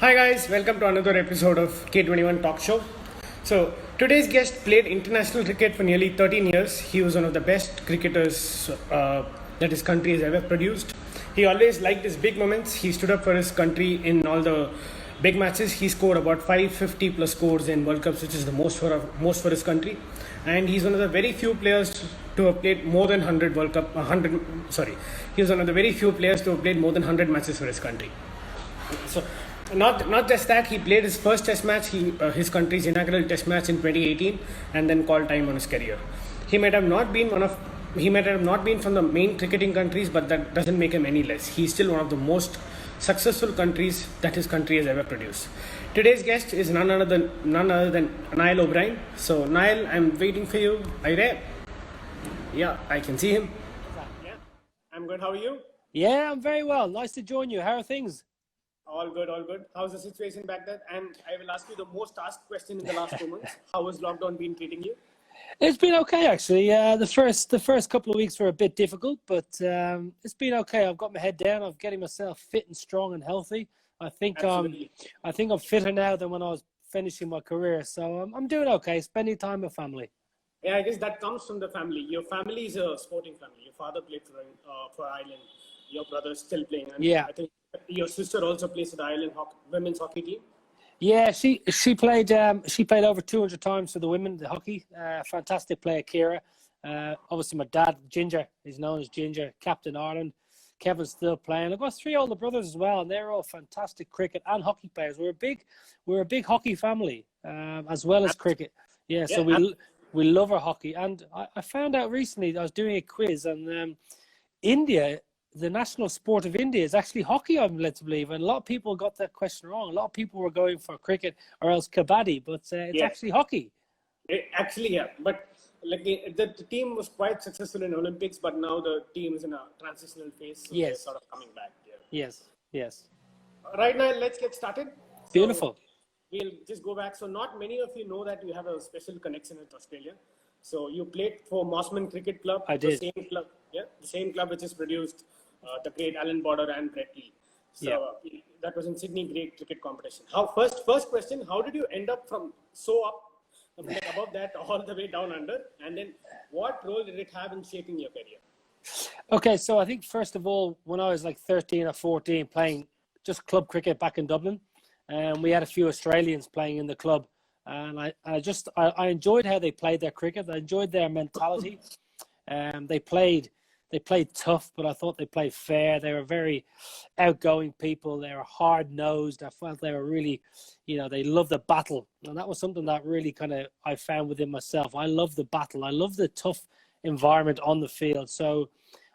Hi guys, welcome to another episode of K21 Talk Show. So today's guest played international cricket for nearly 13 years. He was one of the best cricketers that his country has ever produced. He always liked his big moments. He stood up for his country in all the big matches. He scored about 550 plus scores in World Cups, which is the most for his country. And he's one of the very few players to have played more than 100 World Cup. 100. Sorry, he was one of the very few players to have played more than 100 matches for his country. So, not just that, he played his first Test match, his country's inaugural Test match in 2018, and then called time on his career. He might have not been from the main cricketing countries, but that doesn't make him any less. He's still one of the most successful countries that his country has ever produced. Today's guest is none other than Niall O'Brien. So Niall, I'm waiting for you. Are you there? Yeah, I can see him. Yeah, I'm good. How are you? Yeah, I'm very well. Nice to join you. How are things? All good, all good. How's the situation back there? And I will ask you the most asked question in the last 2 months. How has lockdown been treating you? It's been okay, actually. The first couple of weeks were a bit difficult, but it's been okay. I've got my head down. I'm getting myself fit and strong and healthy. I think I'm fitter now than when I was finishing my career. So I'm doing okay. Spending time with family. Yeah, I guess that comes from the family. Your family is a sporting family. Your father played for Ireland. Your brother's still playing. And yeah. I think your sister also plays for the Ireland women's hockey team. Yeah, she played over 200 times for the women, the hockey. Fantastic player, Kira. Obviously, my dad, Ginger, is known as Ginger, Captain Ireland. Kevin's still playing. I've got 3 older brothers as well, and they're all fantastic cricket and hockey players. We're a big hockey family, as well as cricket. Yeah, so we love our hockey. And I found out recently, I was doing a quiz, and India, the national sport of India is actually hockey, I'm led to believe. And a lot of people got that question wrong. A lot of people were going for cricket or else kabaddi, but it's actually hockey. Actually, yeah. But like the team was quite successful in Olympics, but now the team is in a transitional phase. So they're sort of coming back. Yeah. Yes. Right now, let's get started. Beautiful. We'll just go back. So not many of you know that you have a special connection with Australia. So you played for Mossman Cricket Club. I did. The same club which has produced the great Alan Border and Brett Lee. So that was in Sydney Great Cricket Competition. First question, how did you end up from above that all the way down under? And then what role did it have in shaping your career? Okay, so I think first of all, when I was like 13 or 14 playing just club cricket back in Dublin, we had a few Australians playing in the club. And I enjoyed how they played their cricket. I enjoyed their mentality. They played tough, but I thought they played fair. They were very outgoing people. They were hard-nosed. I felt they were really, they loved the battle. And that was something that really I found within myself. I love the battle. I love the tough environment on the field. So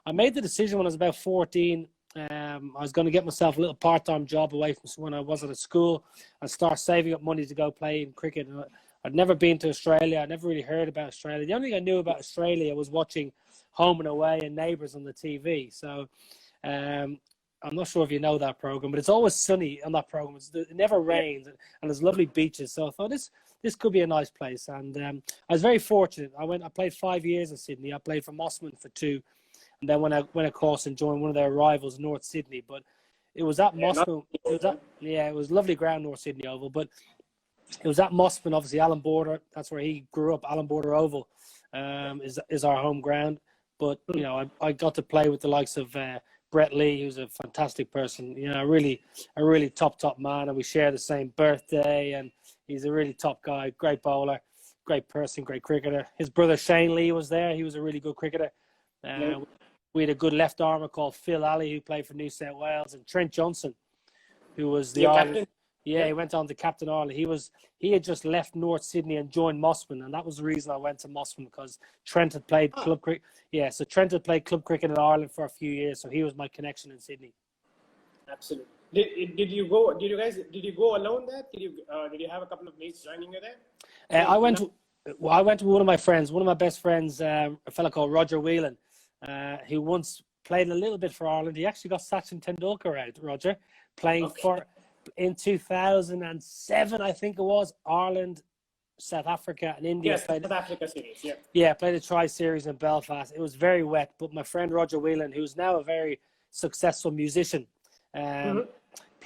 I made the decision when I was about 14. I was going to get myself a little part-time job away from when I was at a school and start saving up money to go play in cricket. And I'd never been to Australia. I never really heard about Australia. The only thing I knew about Australia was watching Home and Away and Neighbours on the TV. So I'm not sure if you know that program, but it's always sunny on that program. It never rains, and there's lovely beaches. So I thought this could be a nice place. And I was very fortunate. I played 5 years in Sydney. I played for Mossman for 2. And then when I went across and joined one of their rivals, North Sydney. But it was at Mossman. It was lovely ground, North Sydney Oval. But it was at Mossman, obviously, Alan Border. That's where he grew up. Alan Border Oval is our home ground. But, I got to play with the likes of Brett Lee, who's a fantastic person, a really top man. And we share the same birthday. And he's a really top guy, great bowler, great person, great cricketer. His brother Shane Lee was there. He was a really good cricketer. We had a good left armer called Phil Alley, who played for New South Wales, and Trent Johnson, who was the Ireland. Yeah, he went on to Captain Ireland. He had just left North Sydney and joined Mossman, and that was the reason I went to Mossman, because Trent had played club cricket. Yeah, so Trent had played club cricket in Ireland for a few years, so he was my connection in Sydney. Absolutely. Did you go alone there? Did you have a couple of mates joining you there? I went with one of my friends, one of my best friends, a fella called Roger Whelan, who once played a little bit for Ireland. He actually got Sachin Tendulkar out, Roger, playing in 2007, I think it was, Ireland, South Africa and India. Yes, South Africa series, played a tri-series in Belfast. It was very wet, but my friend Roger Whelan, who's now a very successful musician,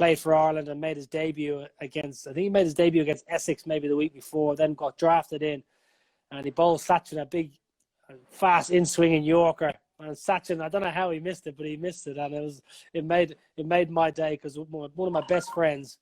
played for Ireland and made his debut against, I think he made his debut against Essex maybe the week before, then got drafted in, and he bowled Sachin a big, fast in-swinging Yorker. And Sachin, I don't know how he missed it, but he missed it, and it made my day, because one of my best friends,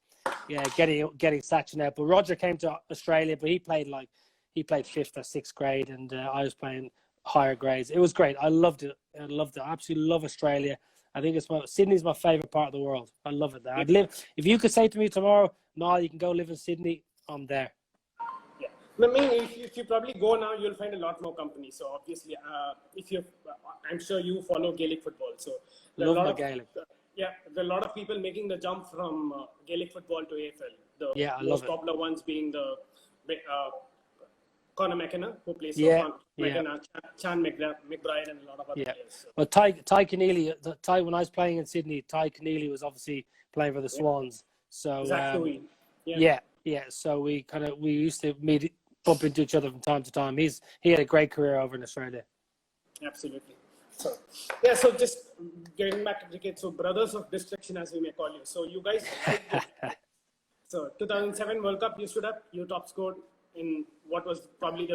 getting Sachin out. But Roger came to Australia, but he played fifth or sixth grade, and I was playing higher grades. It was great. I loved it. I absolutely love Australia. I think Sydney's my favourite part of the world. I love it there. I'd live. If you could say to me tomorrow, Niall, you can go live in Sydney, I'm there. Yeah. I mean, if you probably go now, you'll find a lot more companies. So obviously, I'm sure you follow Gaelic football. So Love my Gaelic. There are a lot of people making the jump from Gaelic football to AFL. The most popular ones being the Conor McKenna, who plays for McKenna, Chan McBride, and a lot of other players. So. Well, Ty Keneally, when I was playing in Sydney, Ty Keneally was obviously playing for the Swans. So so we used to bump into each other from time to time. He had a great career over in Australia. Absolutely. So just getting back to cricket. So brothers of destruction, as we may call you. So you guys. So 2007 World Cup, you stood up, you top scored in what was probably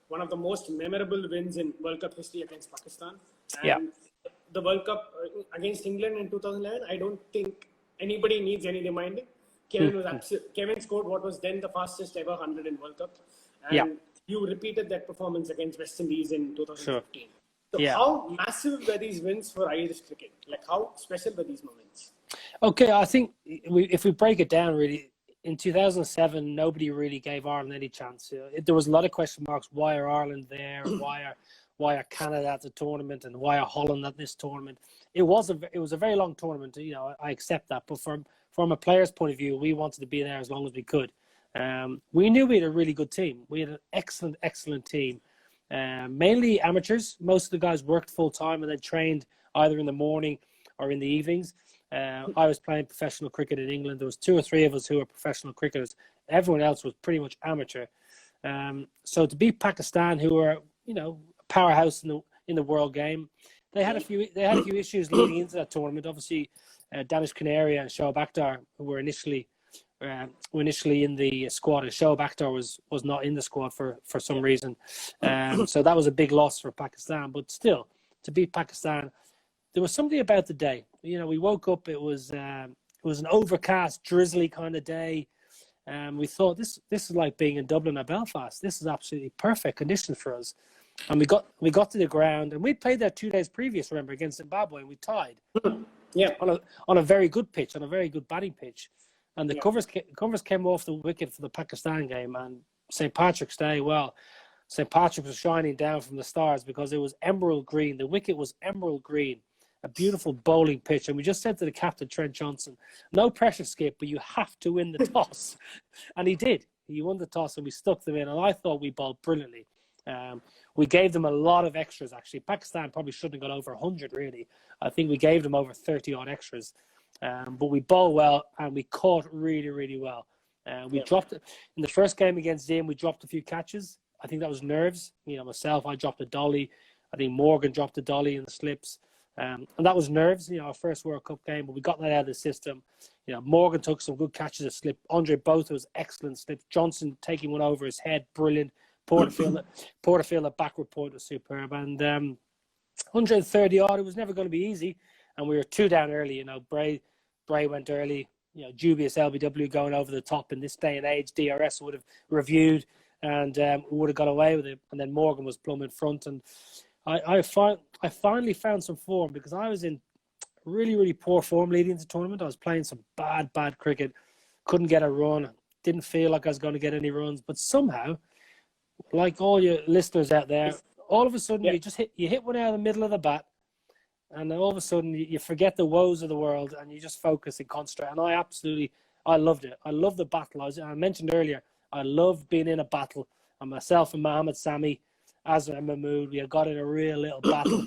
one of the most memorable wins in World Cup history against Pakistan. And the World Cup against England in 2011, I don't think anybody needs any reminding. Kevin scored what was then the fastest ever 100 in World Cup. And you repeated that performance against West Indies in 2015. Sure. So how massive were these wins for Irish cricket? Like, how special were these moments? Okay, I think if we break it down, really, in 2007, nobody really gave Ireland any chance. There was a lot of question marks. Why are Ireland there? Why are Canada at the tournament? And why are Holland at this tournament? It was a very long tournament. I accept that. But from a player's point of view, we wanted to be there as long as we could. We knew we had a really good team. We had an excellent team. Mainly amateurs. Most of the guys worked full time and then trained either in the morning or in the evenings. I was playing professional cricket in England. There was 2 or 3 of us who were professional cricketers. Everyone else was pretty much amateur. So to beat Pakistan, who were a powerhouse in the world game, they had a few issues leading into that tournament. Obviously, Danish Canaria and Shoaib Akhtar, who were initially in the squad, and Shoaib Akhtar was not in the squad for some reason. So that was a big loss for Pakistan. But still, to beat Pakistan, there was something about the day. We woke up, it was an overcast, drizzly kind of day. We thought, this is like being in Dublin or Belfast. This is absolutely perfect conditions for us. And we got to the ground, and we played there 2 days previous, remember, against Zimbabwe, and we tied. On a very good pitch, on a very good batting pitch. And the covers came off the wicket for the Pakistan game, and St. Patrick's Day, St. Patrick was shining down from the stars because it was emerald green. The wicket was emerald green, a beautiful bowling pitch. And we just said to the captain, Trent Johnson, no pressure, Skip, but you have to win the toss. And he did. He won the toss, and we stuck them in. And I thought we bowled brilliantly. We gave them a lot of extras, actually. Pakistan probably shouldn't have got over 100, really. I think we gave them over 30-odd extras. But we bowled well, and we caught really, really well. We dropped it. In the first game against Zim, we dropped a few catches. I think that was nerves. Myself, I dropped a dolly. I think Morgan dropped a dolly in the slips. And that was nerves, our first World Cup game, but we got that out of the system. Morgan took some good catches of slip. Andre Botha was excellent slip. Johnson taking one over his head, brilliant. Porterfield at backward point was superb. And 130 odd, it was never going to be easy. And we were 2 down early. Bray went early. Dubious LBW going over the top in this day and age. DRS would have reviewed and would have got away with it. And then Morgan was plumb in front. And I finally found some form, because I was in really, really poor form leading into the tournament. I was playing some bad cricket. Couldn't get a run. Didn't feel like I was going to get any runs. But somehow, like all your listeners out there, all of a sudden you hit one out of the middle of the bat, and then all of a sudden you forget the woes of the world and you just focus and concentrate. And I loved it. I loved the battle. I mentioned earlier, I loved being in a battle. And myself and Mohammed Sami, Azhar Mahmood, we had got in a real little battle.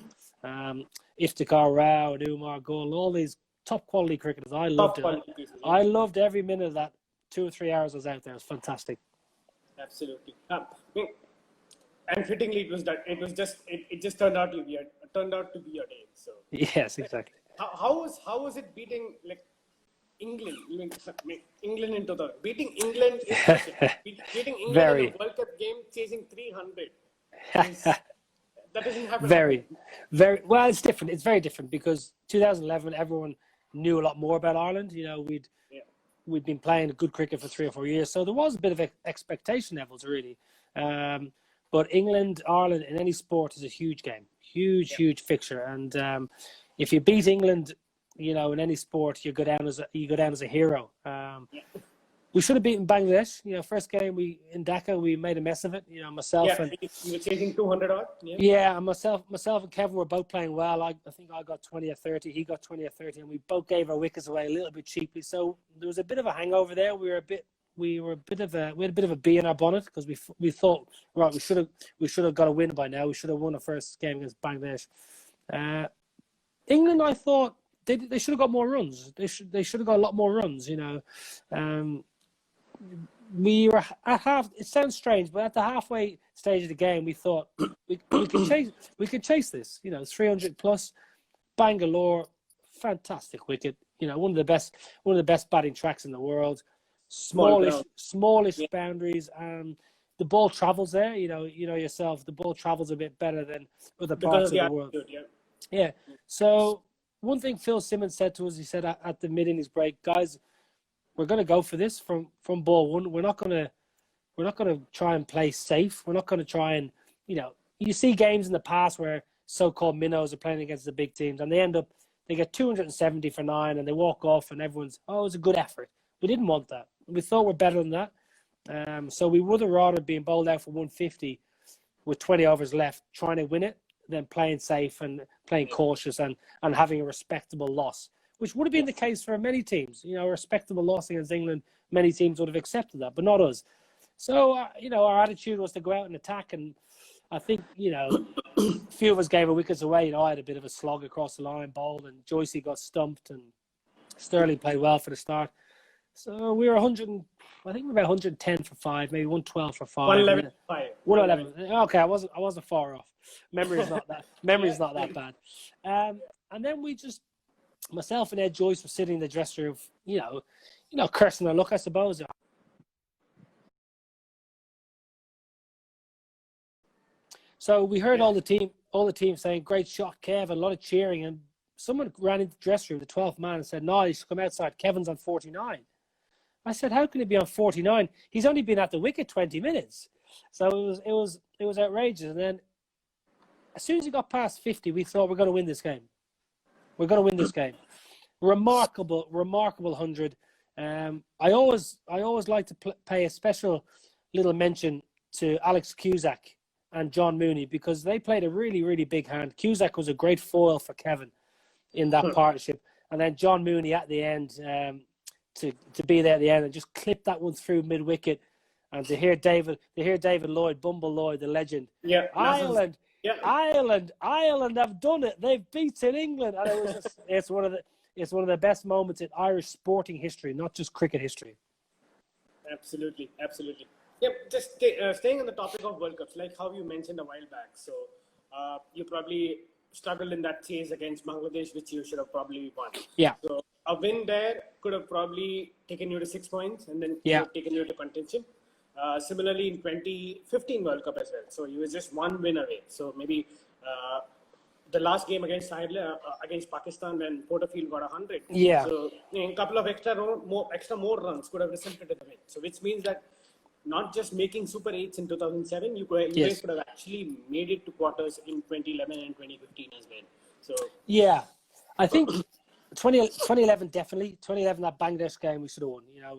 Iftikhar Rao and Umar Gul, all these top quality cricketers. I loved it. I loved every minute of that 2 or 3 hours I was out there. It was fantastic. Absolutely. And fittingly, it just turned out to be a day. So yes, exactly. How was it beating, like, England. England into the beating England is special. Beating England in a World Cup game, chasing 300. That doesn't happen. Very, very well. It's different. It's very different because 2011, everyone knew a lot more about Ireland. You know, we'd been playing good cricket for 3 or 4 years, so there was a bit of expectation levels really. But England, Ireland in any sport is a huge game, huge fixture, and if you beat England, you know, in any sport, you go down as a hero. We should have beaten Bangladesh. You know, first game in Dhaka, we made a mess of it. You know, myself and you were chasing 200 odd. And myself and Kevin were both playing well. I think I got 20 or 30. He got 20 or 30, and we both gave our wickets away a little bit cheaply. So there was a bit of a hangover there. We had a bit of a bee in our bonnet because we thought, right, we should have got a win by now. We should have won the first game against Bangladesh. England, I thought they should have got more runs. They should have got a lot more runs. You know. We were at half. It sounds strange, but at the halfway stage of the game, we thought we could chase this. You know, 300 plus. Bangalore, fantastic wicket. You know, one of the best batting tracks in the world. Smallish boundaries, and the ball travels there. You know yourself. The ball travels a bit better than other parts of the world. Yeah. So one thing Phil Simmons said to us, he said at the mid-innings break, guys, we're going to go for this from ball one. We're not going to try and play safe. We're not going to try and, you know, you see games in the past where so-called minnows are playing against the big teams and they get 270 for 9 and they walk off and everyone's, oh, it was a good effort. We didn't want that. We thought we're better than that. So we would have rather been bowled out for 150 with 20 overs left trying to win it than playing safe and playing cautious and having a respectable loss, which would have been the case for many teams. You know, a respectable loss against England, many teams would have accepted that, but not us. So, you know, our attitude was to go out and attack. And I think, you know, a few of us gave our wickets away. You know, I had a bit of a slog across the line, bowled, and Joycey got stumped, and Sterling played well for the start. So we were 100, I think we were about 110 for 5, maybe 112 for 5. 111 for 5. 111. Okay, I wasn't far off. Memory's not that bad. And then we just, myself and Ed Joyce were sitting in the dressing room, you know, cursing our luck, I suppose. So we heard all the team saying, "Great shot, Kev," and a lot of cheering. And someone ran into the dressing room, the 12th man, and said, "No, he should come outside. Kevin's on 49." I said, "How can he be on 49? He's only been at the wicket 20 minutes." So it was outrageous. And then as soon as he got past 50, we thought we're going to win this game. We're going to win this game. Remarkable 100. I always like to pay a special little mention to Alex Cusack and John Mooney because they played a really, really big hand. Cusack was a great foil for Kevin in that partnership. And then John Mooney at the end to be there at the end and just clip that one through mid-wicket. And to hear David Lloyd, Bumble Lloyd, the legend. Yeah, Ireland have done it. They've beaten England. And it was just, it's one of the best moments in Irish sporting history, not just cricket history. Absolutely. Yep, just staying on the topic of World Cups, like how you mentioned a while back. So you probably struggled in that chase against Bangladesh, which you should have probably won. Yeah. So a win there could have probably taken you to 6 points and then taken you to contention. Similarly, in 2015 World Cup as well. So you were just one win away. So maybe the last game against Pakistan when Porterfield got 100. Yeah. So a couple of extra more runs could have resulted in the win. So which means that not just making Super 8s in 2007, you guys could have actually made it to quarters in 2011 and 2015 as well. So yeah, I think 2011 definitely. 2011 that Bangladesh game we should have won. You know,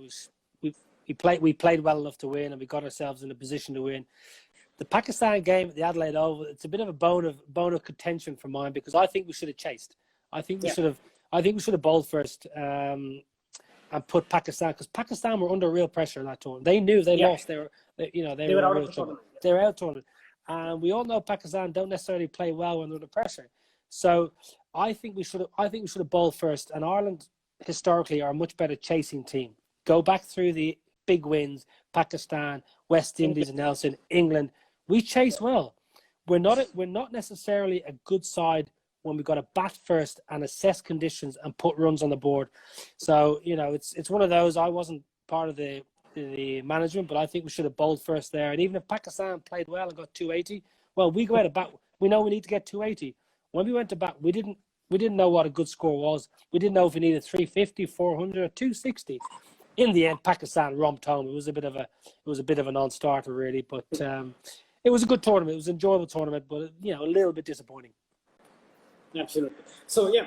we played well enough to win, and we got ourselves in a position to win. The Pakistan game at the Adelaide Oval, it's a bit of a bone of contention for mine because I think we should have chased. I think we should have bowled first and put Pakistan, because Pakistan were under real pressure in that tournament. They knew they lost. They were out of the tournament. They were out of the tournament, and we all know Pakistan don't necessarily play well when they're under pressure. So I think we should have bowled first. And Ireland historically are a much better chasing team. Go back through the big wins: Pakistan, West Indies, and Nelson, England. We chase well. We're not necessarily a good side when we got to bat first and assess conditions and put runs on the board. So, you know, it's one of those. I wasn't part of the management, but I think we should have bowled first there. And even if Pakistan played well and got 280, well, we go out of bat. We know we need to get 280. When we went to bat, we didn't know what a good score was. We didn't know if we needed 350, 400, or 260. In the end, Pakistan romped home. It was a bit of a non-starter, really. But it was a good tournament. It was an enjoyable tournament, but you know, a little bit disappointing. Absolutely. So yeah,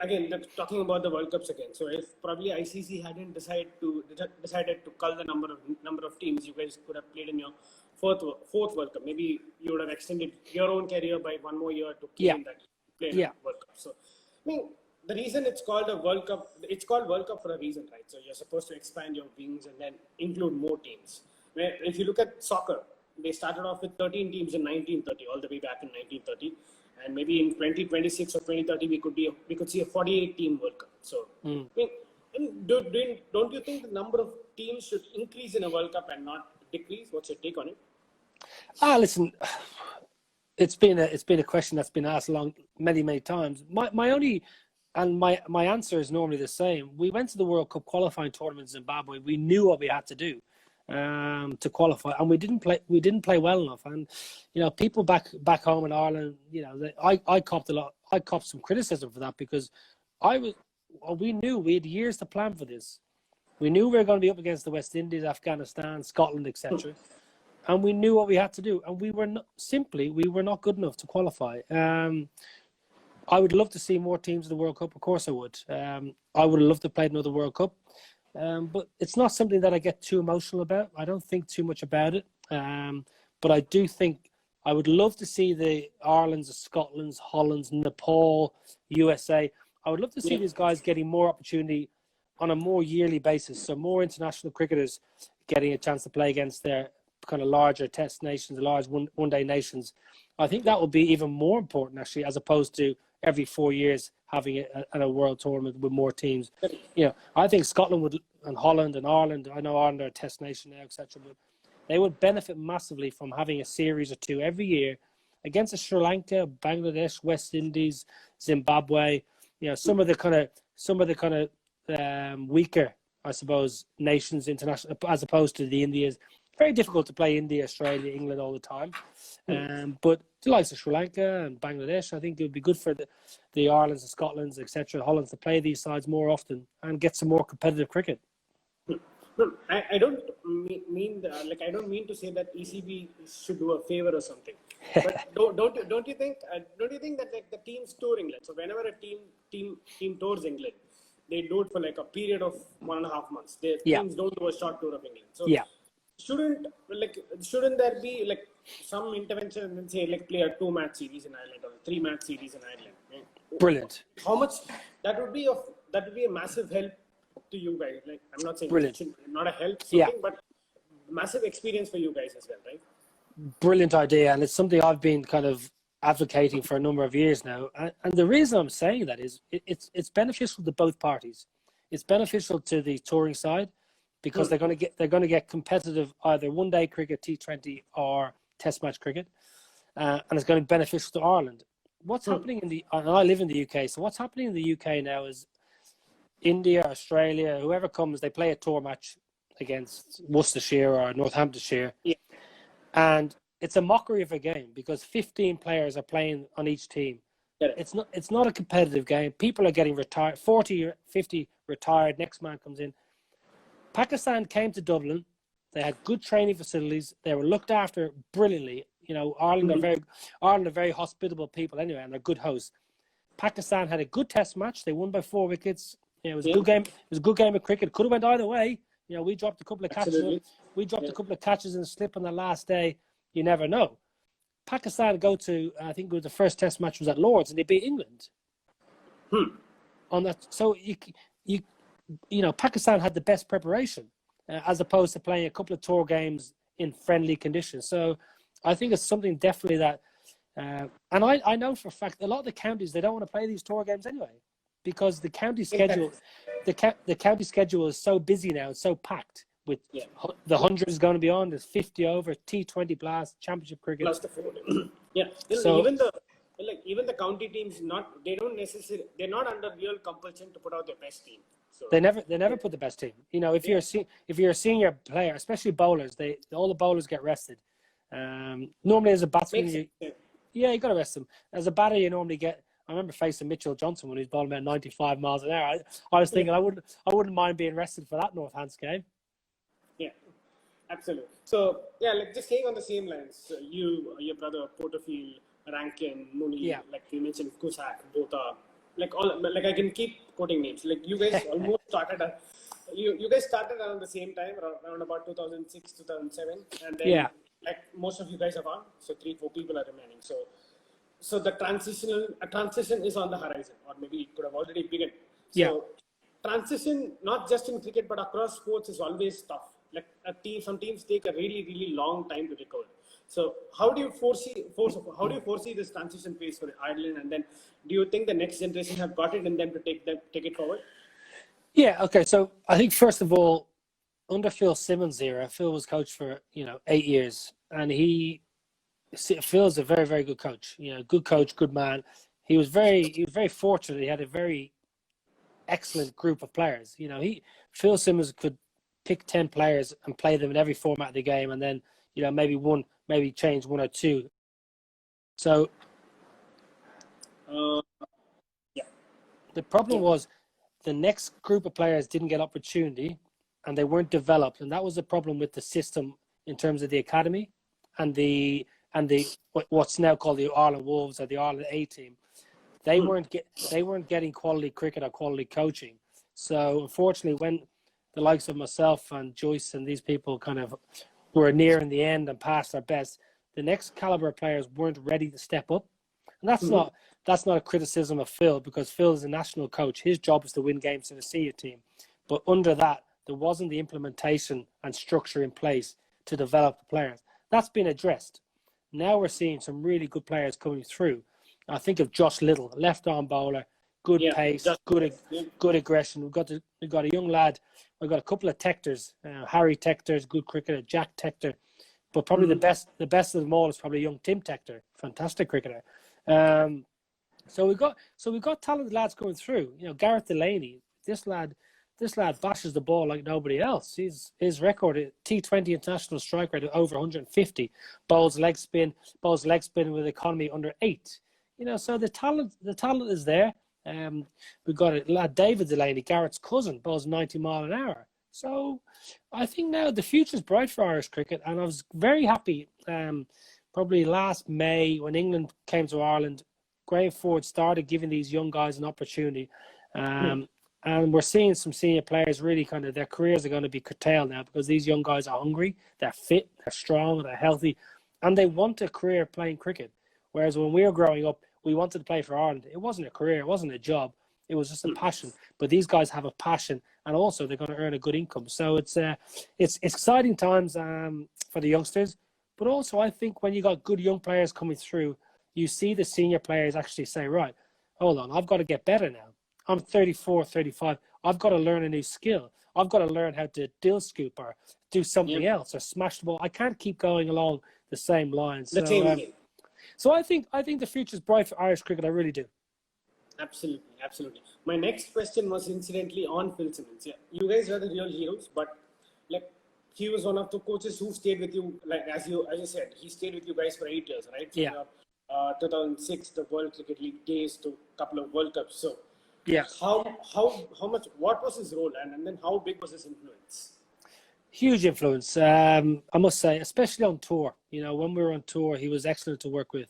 again, talking about the World Cups again. So if probably ICC hadn't decided to cull the number of teams, you guys could have played in your fourth World Cup. Maybe you would have extended your own career by one more year to play in that World Cup. So I mean, the reason it's called a World Cup, it's called World Cup for a reason, right? So you're supposed to expand your wings and then include more teams. Where if you look at soccer, they started off with 13 teams in 1930, all the way back in 1930. And maybe in 2026 or 2030, we could see a 48-team World Cup. So, I mean, don't you think the number of teams should increase in a World Cup and not decrease? What's your take on it? Listen, it's been a question that's been asked many times. My answer is normally the same. We went to the World Cup qualifying tournament in Zimbabwe. We knew what we had to do to qualify, and we didn't play well enough. And you know, people back home in Ireland, you know, I copped some criticism for that, because we knew we had years to plan for this. We knew we were going to be up against the West Indies, Afghanistan, Scotland, etc. And we knew what we had to do, and we were not good enough to qualify. I would love to see more teams in the World Cup. Of course I would. I would have loved to play another World Cup. But it's not something that I get too emotional about. I don't think too much about it. But I do think I would love to see the Irelands, Scotlands, Hollands, Nepal, USA. I would love to see these guys getting more opportunity on a more yearly basis. So more international cricketers getting a chance to play against their kind of larger test nations, the large one-day nations. I think that would be even more important, actually, as opposed to every 4 years having a world tournament with more teams. You know, I think Scotland and Holland and Ireland, I know Ireland are a test nation now, etc., but they would benefit massively from having a series or two every year against Sri Lanka, Bangladesh, West Indies, Zimbabwe. You know, some of the kind of weaker, I suppose, nations international, as opposed to the Indias. Very difficult to play India, Australia, England all the time. But the likes of Sri Lanka and Bangladesh, I think it would be good for the Irelands and Scotlands, etc., Hollands to play these sides more often and get some more competitive cricket. No, I don't mean I don't mean to say that ECB should do a favor or something. But don't you think that like the teams tour England? So whenever a team tours England, they do it for like a period of 1.5 months. The teams don't do a short tour of England. So shouldn't there be like some intervention and say like play a 2-match series in Ireland or a 3-match series in Ireland? Right? Brilliant. How much that would be a massive help to you guys. Like I'm not saying not a help, but massive experience for you guys as well, right? Brilliant idea, and it's something I've been kind of advocating for a number of years now. And the reason I'm saying that is it's beneficial to both parties. It's beneficial to the touring side, because they're going to get competitive either one-day cricket, T20, or Test match cricket, and it's going to be beneficial to Ireland. What's happening and I live in the UK, so what's happening in the UK now is India, Australia, whoever comes, they play a tour match against Worcestershire or Northamptonshire, and it's a mockery of a game because 15 players are playing on each team. It's not a competitive game. People are getting retired, 40 or 50 retired. Next man comes in. Pakistan came to Dublin. They had good training facilities. They were looked after brilliantly. You know, Ireland are very hospitable people anyway, and they're good hosts. Pakistan had a good test match. They won by 4 wickets. You know, it was a good game. It was a good game of cricket. Could have went either way. You know, we dropped a couple of catches. We dropped a couple of catches and slip on the last day. You never know. Pakistan go to, I think it was the first test match was at Lord's, and they beat England. On that, so you know, Pakistan had the best preparation as opposed to playing a couple of tour games in friendly conditions. So I think it's something definitely that, and I know for a fact a lot of the counties, they don't want to play these tour games anyway, because the county schedule, the county schedule is so busy now, it's so packed with the 100 is going to be on, there's 50 over, T20 blast, championship cricket. Plus the 40. So, even the county teams they're not under real compulsion to put out their best team. So They never put the best team. You know, if you're a senior player, especially bowlers, all the bowlers get rested. Normally as a batsman, you got to rest them. As a batter, you normally get. I remember facing Mitchell Johnson when he was bowling about 95 miles an hour. I was thinking I wouldn't mind being rested for that Northants game. Yeah, absolutely. So yeah, like just staying on the same lines. So your brother Porterfield, Rankin, Mooney, like you mentioned, Kusak, both are like I can keep quoting names. Like you guys almost started. You guys started around the same time, around about 2006, 2007, and then like most of you guys are gone. So 3-4 people are remaining. So the transition is on the horizon, or maybe it could have already begun. So transition, not just in cricket but across sports, is always tough. Like some teams take a really, really long time to recover. So how do you foresee this transition phase for Ireland? And then do you think the next generation have got it in them to take it forward? Yeah. Okay. So I think first of all, under Phil Simmons' era, Phil was coach for 8 years, and Phil's a very, very good coach. Good coach, good man. He was very fortunate. He had a very excellent group of players. Phil Simmons could pick 10 players and play them in every format of the game, and then maybe change one or two. So the problem was the next group of players didn't get opportunity, and they weren't developed, and that was the problem with the system in terms of the academy and the what's now called the Ireland Wolves or the Ireland A team. They weren't getting quality cricket or quality coaching. So unfortunately, when the likes of myself and Joyce and these people kind of were nearing the end and past their best, the next caliber of players weren't ready to step up. And that's not a criticism of Phil, because Phil is a national coach. His job is to win games in the senior team. But under that, there wasn't the implementation and structure in place to develop the players. That's been addressed. Now we're seeing some really good players coming through. I think of Josh Little, left-arm bowler, good pace, good aggression. We've got a young lad. We've got a couple of Tectors. Harry Tector's good cricketer. Jack Tector, but probably the best of them all is probably young Tim Tector, fantastic cricketer. So we've got talented lads coming through. Gareth Delaney, this lad bashes the ball like nobody else. His record, T20 international strike rate of over 150, bowls leg spin with economy under 8. So the talent is there. We've got a lad, David Delaney, Garrett's cousin, bowls 90 mile an hour. So I think now the future's bright for Irish cricket, and I was very happy. Probably last May when England came to Ireland, Graham Ford started giving these young guys an opportunity. And we're seeing some senior players really kind of, their careers are going to be curtailed now because these young guys are hungry, they're fit, they're strong, they're healthy, and they want a career playing cricket. Whereas when we were growing up, we wanted to play for Ireland. It wasn't a career, it wasn't a job, it was just a passion. But these guys have a passion, and also they're going to earn a good income. So it's exciting times for the youngsters. But also I think when you got good young players coming through, you see the senior players actually say, right, hold on, I've got to get better now. I'm 34, 35. I've got to learn a new skill. I've got to learn how to dill scoop or do something else or smash the ball. I can't keep going along the same lines. So I think the future's bright for Irish cricket. I really do. Absolutely. My next question was incidentally on Phil Simmons. Yeah, you guys are the real heroes, but like he was one of the coaches who stayed with you. Like as you said, he stayed with you guys for 8 years, right? From your, 2006, the World Cricket League days to a couple of World Cups. So. Yeah. How much? What was his role, and then how big was his influence? Huge influence, I must say, especially on tour. When we were on tour, he was excellent to work with.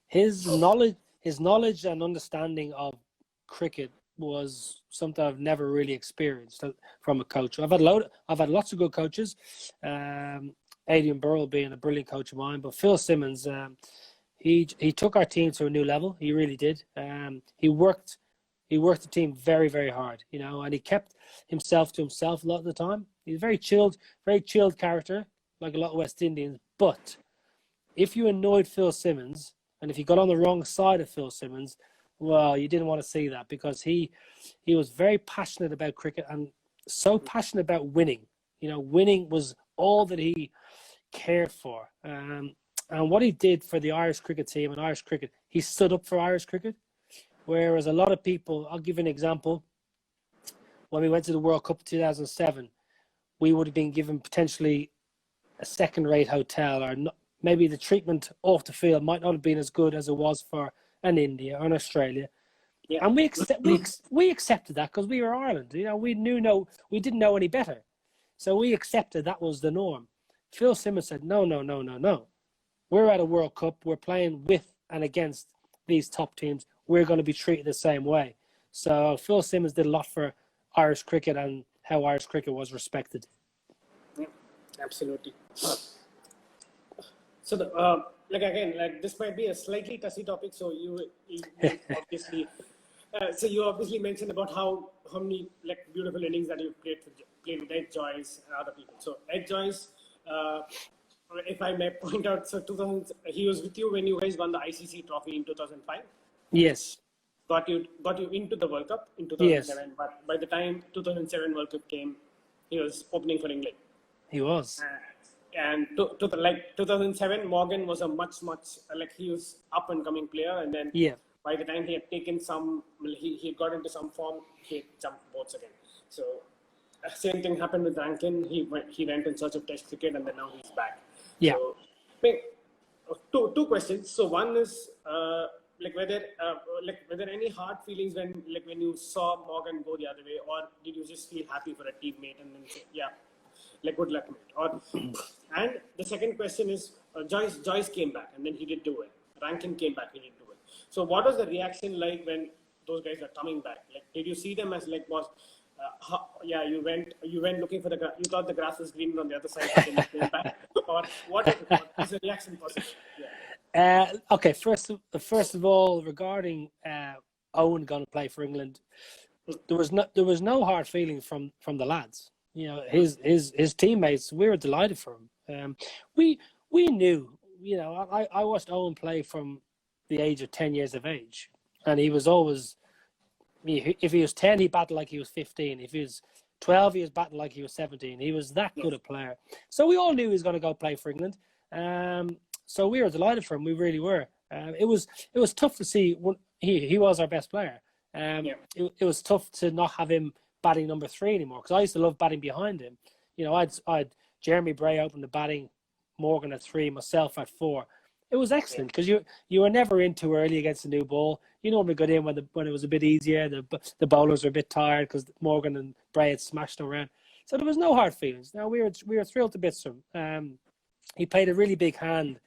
His knowledge and understanding of cricket was something I've never really experienced from a coach. I've had lots of good coaches. Adrian Burrell being a brilliant coach of mine, but Phil Simmons, he took our team to a new level. He really did. He worked the team very, very hard, and he kept himself to himself a lot of the time. He's a very chilled character, like a lot of West Indians. But if you annoyed Phil Simmons, and if you got on the wrong side of Phil Simmons, well, you didn't want to see that, because he was very passionate about cricket and so passionate about winning. Winning was all that he cared for. And what he did for the Irish cricket team and Irish cricket, he stood up for Irish cricket. Whereas a lot of people, I'll give you an example. When we went to the World Cup in 2007, we would have been given potentially a second-rate hotel, or not, maybe the treatment off the field might not have been as good as it was for an India or an Australia. Yeah. And we accepted that because we were Ireland. You know, we didn't know any better. So we accepted that was the norm. Phil Simmons said, no. We're at a World Cup. We're playing with and against these top teams. We're going to be treated the same way. So Phil Simmons did a lot for Irish cricket and how Irish cricket was respected. Yeah, absolutely. So, this might be a slightly touchy topic. So you obviously, you obviously mentioned about how many beautiful innings that you've played with Ed Joyce and other people. So Ed Joyce, if I may point out, so he was with you when you guys won the ICC trophy in 2005. Yes. Got you into the World Cup in 2007. Yes. But by the time 2007 World Cup came, he was opening for England. He was. And 2007, Morgan was a much he was up and coming player, and then by the time he had taken he got into some form, he jumped boats again. So same thing happened with Rankin. He went in search of Test cricket, and then now he's back. Yeah. So, two questions. So one is whether any hard feelings when you saw Morgan go the other way, or did you just feel happy for a teammate and then say, good luck, mate? And the second question is, Joyce came back and then he did do it. Rankin came back, he did do it. So what was the reaction like when those guys are coming back? Did you see them as you went looking for you thought the grass was green on the other side, and you came back? Or what is the reaction process? Yeah. Okay, first of all, regarding Owen going to play for England, there was no hard feeling from the lads. You know, his teammates, we were delighted for him. We knew, you know, I watched Owen play from the age of 10 years of age, and he was always, if he was 10, he battled like he was 15. If he was 12, he was battling like he was 17. He was that good a player. So we all knew he was going to go play for England. So we were delighted for him. We really were. It was tough to see. He was our best player. It was tough to not have him batting number 3 anymore, because I used to love batting behind him. You know, I'd Jeremy Bray open the batting, Morgan at 3, myself at 4. It was excellent because you were never in too early against a new ball. You normally got in when it was a bit easier. The bowlers were a bit tired because Morgan and Bray had smashed them around. So there was no hard feelings. Now we were thrilled to bits for him. He played a really big hand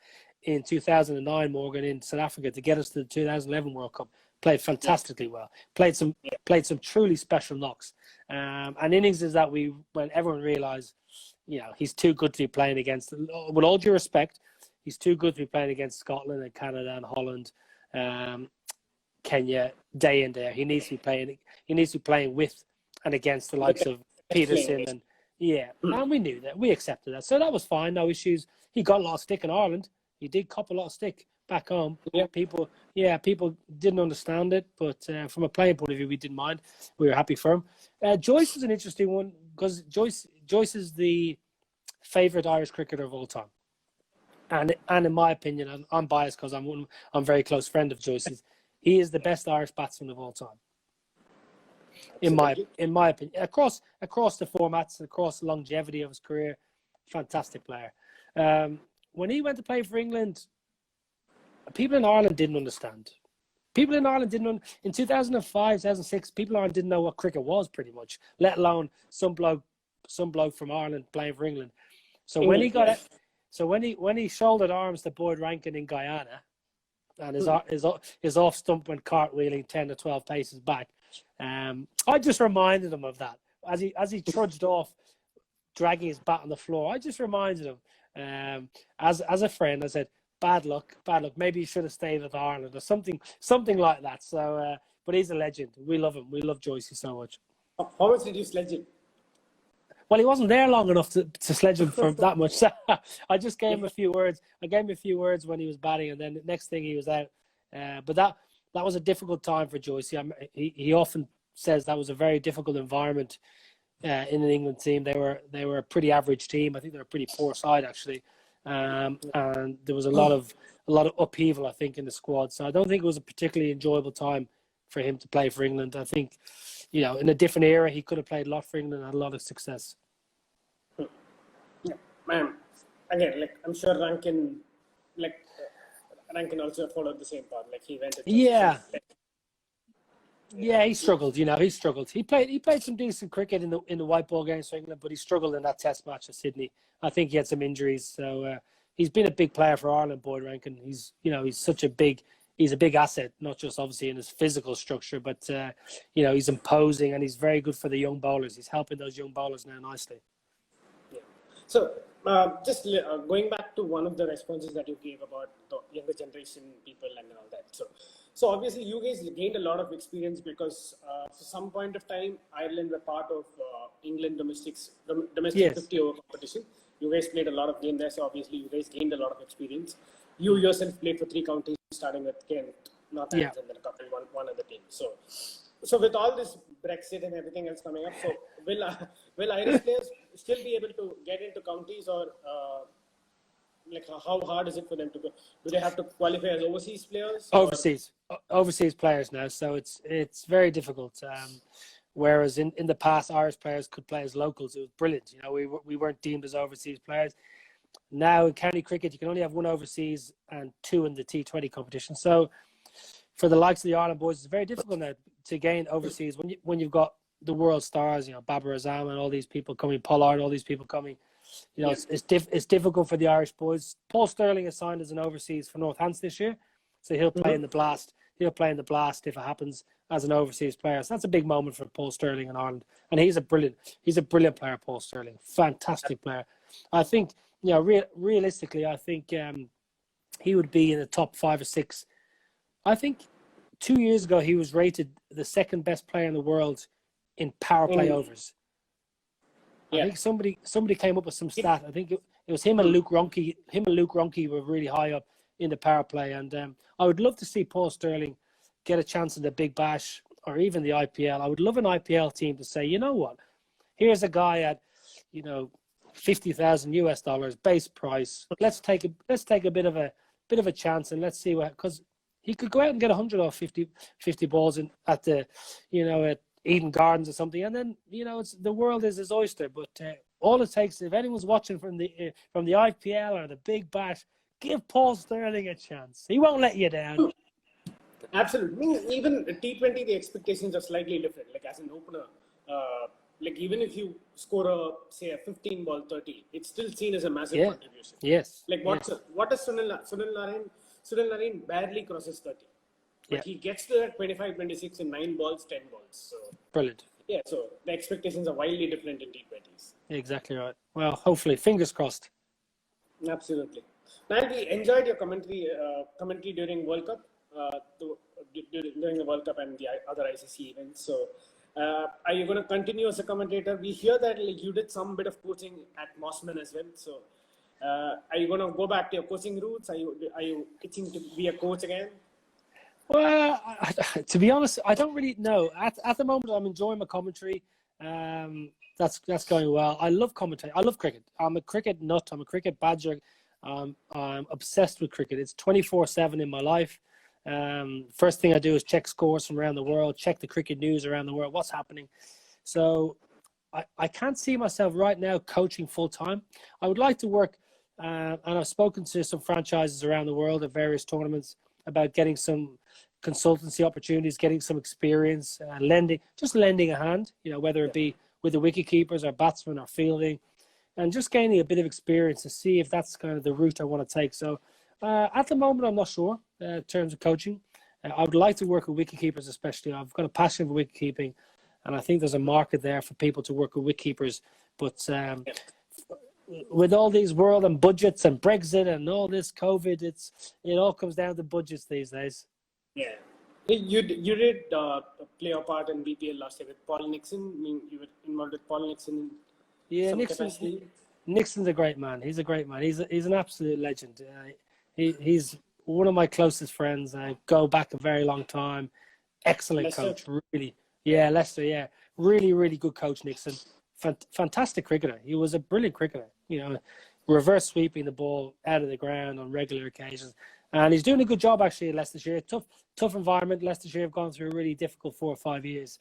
in 2009, Morgan, in South Africa to get us to the 2011 World Cup. Played fantastically well. Played some truly special knocks. And innings that when everyone realised, you know, he's too good to be playing against. With all due respect, he's too good to be playing against Scotland and Canada and Holland, Kenya, day in there. He needs to be playing with and against the likes of Peterson and and we knew that. We accepted that. So that was fine, no issues. He got a lot of stick in Ireland. He did cop a lot of stick back home. People didn't understand it, but from a playing point of view, we didn't mind. We were happy for him. Joyce was an interesting one because Joyce is the favourite Irish cricketer of all time. And in my opinion, and I'm biased because I'm a very close friend of Joyce's, he is the best Irish batsman of all time. In my opinion, across the formats, across the longevity of his career, fantastic player. When he went to play for England, people in Ireland didn't understand. People in Ireland in 2005, 2006, people in Ireland didn't know what cricket was pretty much, let alone some bloke from Ireland playing for England. So when he shouldered arms to Boyd Rankin in Guyana, and his off stump went cartwheeling 10 to 12 paces back, I just reminded him of that as he trudged off, dragging his bat on the floor. I just reminded him, as a friend, I said, bad luck. Maybe he should have stayed with Ireland or something like that. So, but he's a legend. We love him. We love Joycey so much. How much did you sledge him? Well, he wasn't there long enough to sledge him for that much. So I just gave him a few words. I gave him a few words when he was batting, and then the next thing he was out. But that was a difficult time for Joycey. He often says that was a very difficult environment in an England team. They were a pretty average team. I think they were a pretty poor side actually. and there was a lot of upheaval, I think, in the squad. So I don't think it was a particularly enjoyable time for him to play for England. I think, in a different era, he could have played a lot for England and had a lot of success. Yeah, man. Again, I'm sure Rankin also followed the same path. He went. Yeah, he struggled. He struggled. He played some decent cricket in the white ball games for England, but he struggled in that Test match at Sydney. I think he had some injuries. So he's been a big player for Ireland, Boyd Rankin. He's a big asset, not just obviously in his physical structure, but he's imposing and he's very good for the young bowlers. He's helping those young bowlers now nicely. Yeah. So just going back to one of the responses that you gave about the younger generation people and all that. So obviously you guys gained a lot of experience because for some point of time Ireland were part of England domestic Yes. 50 over competition. You guys played a lot of games there, so obviously you guys gained a lot of experience. You yourself played for 3 counties, starting with Kent, Northants, and then a couple one other team. So with all this Brexit and everything else coming up, so will Irish players still be able to get into counties, or how hard is it for them to go? Do they have to qualify as overseas players? Overseas players now, so it's very difficult. Whereas in the past, Irish players could play as locals. It was brilliant. We weren't deemed as overseas players. Now in county cricket, you can only have 1 overseas and 2 in the T20 competition. So for the likes of the Ireland boys, it's very difficult now to gain overseas when you've got the world stars, Babar Azam and all these people coming, Pollard, all these people coming. It's difficult for the Irish boys. Paul Sterling is signed as an overseas for Northants this year, so he'll play in the Blast. He'll play in the Blast if it happens as an overseas player. So that's a big moment for Paul Sterling in Ireland, and he's a brilliant player. Paul Sterling, fantastic player. I think realistically, I think he would be in the top 5 or 6. I think 2 years ago he was rated the 2nd best player in the world in power play overs. I think somebody came up with some stat. I think it was him and Luke Ronke. Him and Luke Ronke were really high up in the power play, and I would love to see Paul Sterling get a chance in the Big Bash or even the IPL. I would love an IPL team to say, you know what, here's a guy at $50,000 base price. Let's take a bit of a chance and let's see what, because he could go out and get 100 or 50 balls in at the at Eden Gardens or something, and then the world is his oyster. But all it takes, if anyone's watching from the IPL or the Big Bash, give Paul Sterling a chance. He won't let you down. Absolutely. Even T20, the expectations are slightly different. As an opener, even if you score a 15-ball 30, it's still seen as a massive contribution. Yes. What does Sunil Narine barely crosses 30. But he gets to that 25, 26 in 9 balls, 10 balls. So brilliant. Yeah, so the expectations are wildly different in T20s. Exactly right. Well, hopefully, fingers crossed. Absolutely. Niall, we enjoyed your commentary during World Cup, during the World Cup and the other ICC events. So, are you going to continue as a commentator? We hear that you did some bit of coaching at Mossman as well. So, are you going to go back to your coaching roots? Are you itching to be a coach again? Well, to be honest, I don't really know. At the moment, I'm enjoying my commentary. That's going well. I love commentating. I love cricket. I'm a cricket nut. I'm a cricket badger. I'm obsessed with cricket. It's 24/7 in my life. First thing I do is check scores from around the world, check the cricket news around the world, what's happening. So I can't see myself right now coaching full time. I would like to work, and I've spoken to some franchises around the world at various tournaments about getting some consultancy opportunities, getting some experience, lending a hand, whether it be with the wicket keepers or batsmen or fielding, and just gaining a bit of experience to see if that's kind of the route I want to take. So at the moment, I'm not sure in terms of coaching. I would like to work with wicket keepers, especially. I've got a passion for wicket keeping, and I think there's a market there for people to work with wicket keepers. But with all these world and budgets and Brexit and all this COVID, it all comes down to budgets these days. Yeah. You did play a part in BPL last year with Paul Nixon. I mean, you were involved with Paul Nixon. Yeah, Nixon's a great man. He's a great man. He's an absolute legend. He's one of my closest friends. I go back a very long time. Excellent Leicester. Coach, really. Yeah, Leicester. Yeah, really, really good coach, Nixon. Fantastic cricketer. He was a brilliant cricketer. reverse sweeping the ball out of the ground on regular occasions. And he's doing a good job actually at Leicestershire. Tough environment. Leicestershire have gone through a really difficult 4 or 5 years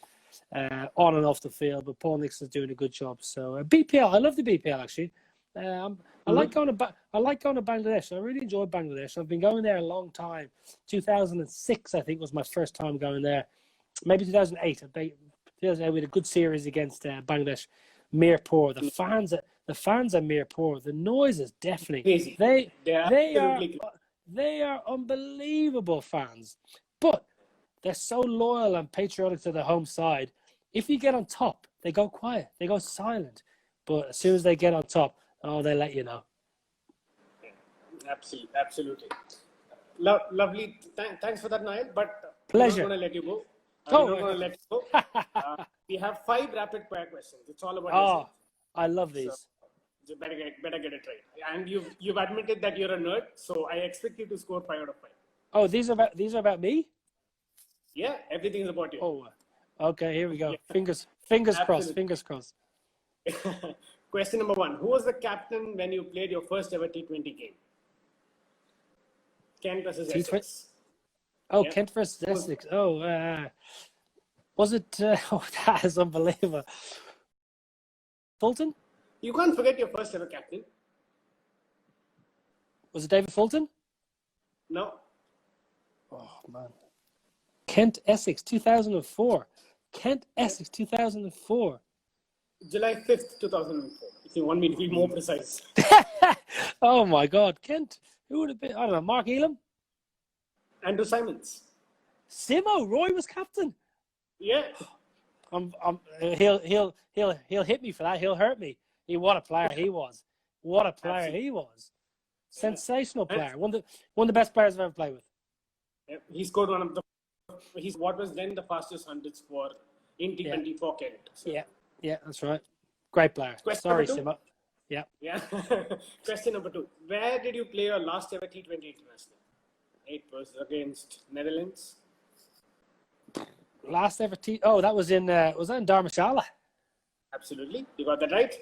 on and off the field, but Paul Nixon's doing a good job. So BPL, I love the BPL actually. I like going to Bangladesh. I really enjoy Bangladesh. I've been going there a long time. 2006, I think, was my first time going there. Maybe 2008. 2008 we had a good series against Bangladesh, Mirpur. The fans at Mirpur, the noise is deafening. Crazy. They are unbelievable fans, but they're so loyal and patriotic to their home side. If you get on top, they go quiet, they go silent. But as soon as they get on top, they let you know. Absolutely. Lovely. Thanks for that, Niall. But Pleasure. I'm not going to let you go. I'm not going to let you go. We have 5 rapid fire questions. It's all about yourself. I love these. So you better get it right. And you've admitted that you're a nerd, so I expect you to score 5 out of 5. Oh, these are about me? Yeah, everything is about you. Oh, okay. Here we go. Yeah. Fingers crossed. Fingers crossed. Question number 1: who was the captain when you played your first ever T20 game? Kent versus Essex. Oh, yeah. Kent versus Essex. Was it? That is unbelievable. Fulton? You can't forget your first ever captain. Was it David Fulton? No. Oh man. Kent Essex 2004. Kent Essex 2004. July 5th, 2004. If you want me to be more precise. Oh my God, Kent. Who would have been? I don't know. Mark Elam. Andrew Simons. Simo. Roy was captain. Yeah. He'll hit me for that. He'll hurt me. What a player he was. What a player Absolutely. He was. Sensational player. One of the best players I've ever played with. Yeah. He scored he's what was then the fastest 100 score in T20 for Kent. So. Yeah, that's right. Great player. Sorry, Simo. Yeah. Question number 2. Where did you play your last ever T20 international? It was against Netherlands. Last ever that was in Dharmashala? Absolutely. You got that right.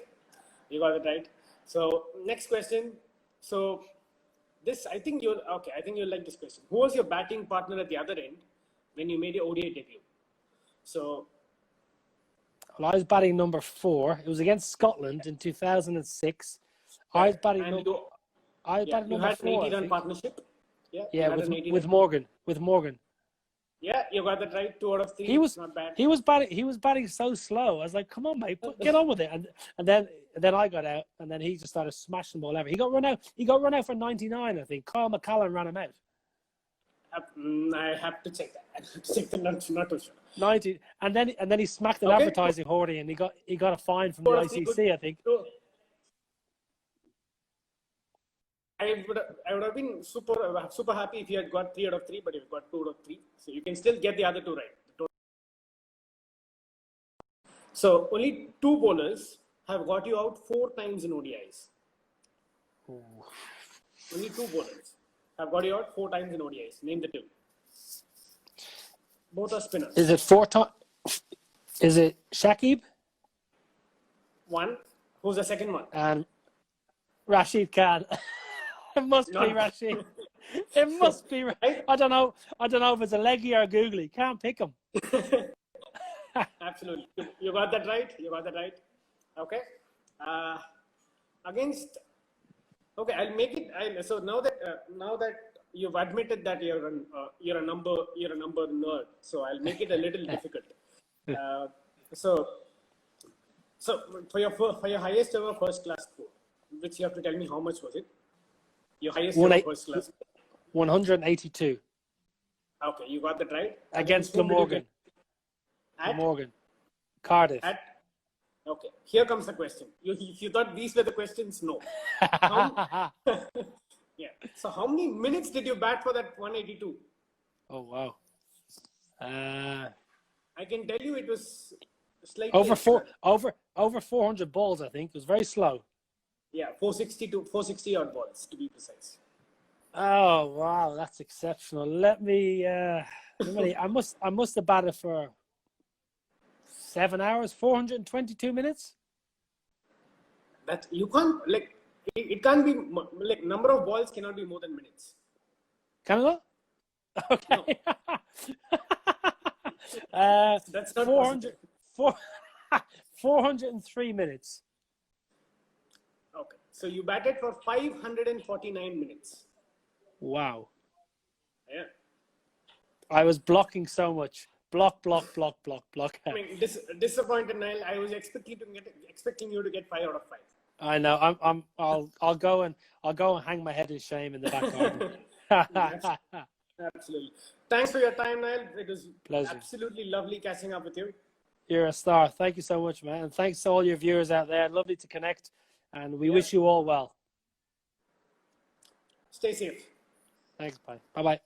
So next question. So this, I think you'll like this question. Who was your batting partner at the other end when you made your ODI debut? So I was batting number 4. It was against Scotland in 2006. I was batting number 4. You had an 80-run partnership. Yeah, with Morgan. Yeah, you got that right. 2 out of 3. Not bad. He was batting so slow. I was like, come on, mate, get on with it. And then I got out, and then he just started smashing the ball over. He got run out for 99, I think. Carl McCallum ran him out. I have to check that. Not too sure. 90, and then he smacked an advertising hoarding, and he got a fine from the ICC, I think. I would have been super happy if you had got 3 out of 3, but you've got 2 out of 3, so you can still get the other 2 right. So only 2 bowlers have got you out 4 times in ODIs. Ooh. Only 2 bowlers have got you out 4 times in ODIs. Name the 2. Both are spinners. Is it 4 times? Is it Shakib? 1. Who's the second one? And Rashid Khan. It must be Rashid. It must be. I don't know if it's a leggy or a googly. Can't pick him. Absolutely. You got that right. Okay. I'll make it. So now that you've admitted that you're a number nerd, so I'll make it a little difficult. So for your highest ever first class score, which you have to tell me how much was it? Your highest ever first class. 182. Okay, you got that right. Against Glamorgan. Glamorgan. Cardiff. Okay, here comes the question. If you thought these were the questions, no. Yeah. So how many minutes did you bat for that 182? Oh wow. I can tell you it was slightly over 400 balls. I think it was very slow. Yeah, 460 odd balls to be precise. Oh wow, that's exceptional. Let me. I must have batted for 7 hours, 422 minutes. That you can't it can't be like number of balls cannot be more than minutes. Canada? Okay. No. That's not 400, 403 minutes. Okay. So you batted for 549 minutes. Wow. Yeah. I was blocking so much. Block. I mean, disappointed, Niall. I was expecting you to get 5 out of 5. I know. I'll go and hang my head in shame in the back garden. Yes, absolutely. Thanks for your time, Niall. It was Pleasure. absolutely lovely catching up with you. You're a star. Thank you so much, man. And thanks to all your viewers out there. Lovely to connect. And we wish you all well. Stay safe. Thanks. Bye. Bye-bye.